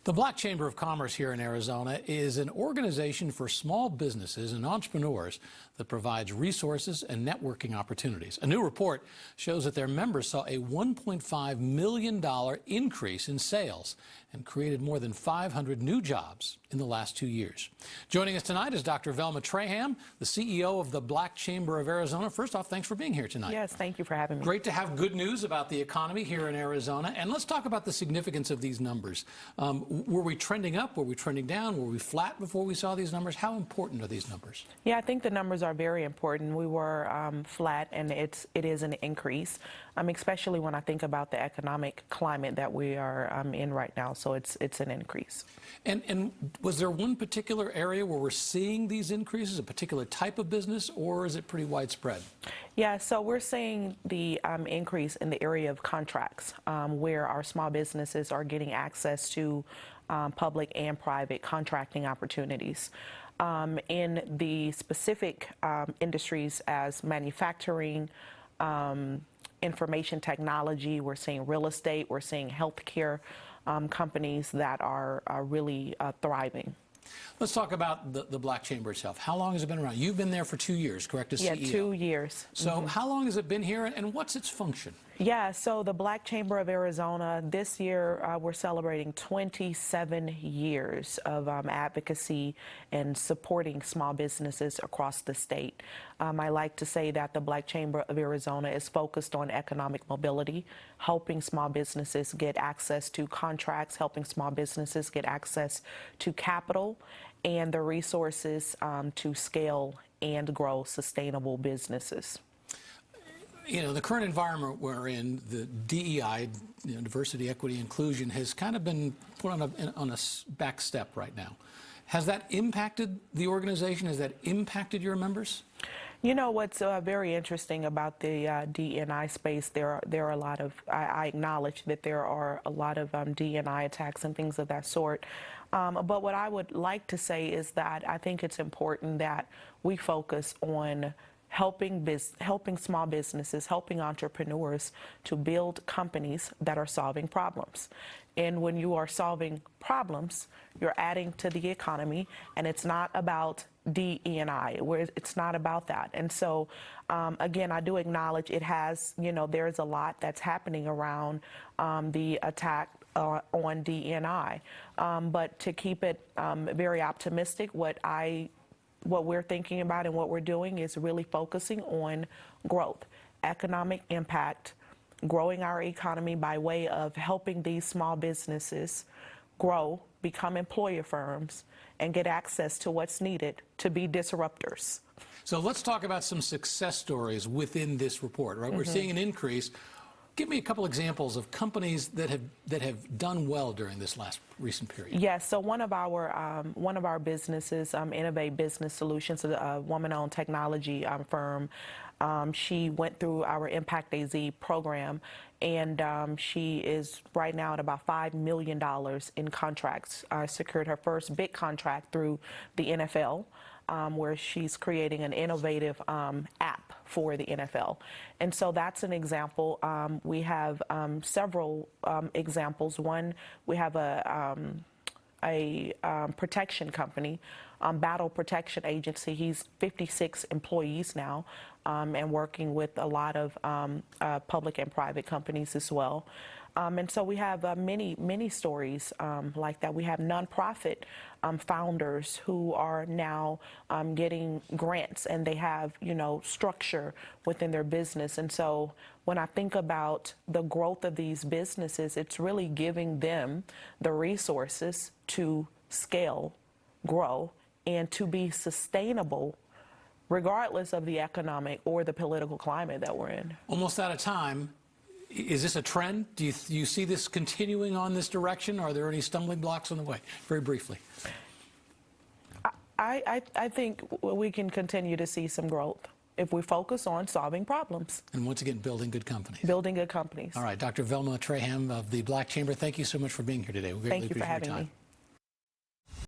The Black Chamber of Commerce here in Arizona is an organization for small businesses and entrepreneurs that provides resources and networking opportunities. A new report shows that their members saw a $1.5 million increase in sales and created more than 500 new jobs in the last 2 years. Joining us tonight is Dr. Velma Trayham, the CEO of the Black Chamber of Arizona. First off, thanks for being here tonight. Yes, thank you for having me. Great to have good news about the economy here in Arizona. And let's talk about the significance of these numbers. Were we trending up? Were we trending down? Were we flat before we saw these numbers? How important are these numbers? Yeah, I think the numbers are very important. We were flat, and it is an increase, especially when I think about the economic climate that we are in right now. So it's an increase. And was there one particular area where we're seeing these increases, a particular type of business, or is it pretty widespread? Yeah, so we're seeing the increase in the area of contracts, where our small businesses are getting access to public and private contracting opportunities. In the specific industries as manufacturing, information technology, we're seeing real estate, we're seeing healthcare companies that are really thriving. Let's talk about the Black Chamber itself. How long has it been around? You've been there for 2 years, correct, as CEO? Yeah, 2 years. So how long has it been here, and what's its function? Yeah, so the Black Chamber of Arizona, this year we're celebrating 27 years of advocacy and supporting small businesses across the state. I like to say that the Black Chamber of Arizona is focused on economic mobility, helping small businesses get access to contracts, helping small businesses get access to capital and the resources to scale and grow sustainable businesses. You know, the current environment we're in, the DEI, diversity, equity, inclusion, has kind of been put on a back step right now. Has that impacted the organization? Has that impacted your members? You know, what's very interesting about the D&I space, there are a lot of, I acknowledge that there are a lot of D&I attacks and things of that sort. But what I would like to say is that I think it's important that we focus on helping small businesses, helping entrepreneurs to build companies that are solving problems. And when you are solving problems, you're adding to the economy, and it's not about DE&I, where it's not about that. And so, again, I do acknowledge it has, there's a lot that's happening around the attack on DE&I. But to keep it very optimistic, what we're thinking about and what we're doing is really focusing on growth, economic impact, growing our economy by way of helping these small businesses grow, become employer firms, and get access to what's needed to be disruptors. So let's talk about some success stories within this report, right? We're seeing an increase. Give me a couple examples of companies that have done well during this last recent period. Yes, so one of our businesses, Innovate Business Solutions, a woman-owned technology firm. She went through our Impact AZ program, and she is right now at about $5 million in contracts. Secured her first big contract through the NFL. Where she's creating an innovative app for the NFL. And so that's an example. We have several examples. One, we have a protection company, Battle Protection Agency. He's 56 employees now, and working with a lot of public and private companies as well. And so we have many stories like that. We have nonprofit founders who are now getting grants, and they have, structure within their business. And so when I think about the growth of these businesses, it's really giving them the resources to scale, grow, and to be sustainable regardless of the economic or the political climate that we're in. Almost out of time. Is this a trend? Do you see this continuing on this direction? Are there any stumbling blocks on the way? Very briefly. I think we can continue to see some growth if we focus on solving problems. And once again, building good companies. Building good companies. All right, Dr. Velma Trayham of the Black Chamber, thank you so much for being here today. We greatly appreciate your time. Thank you for having me.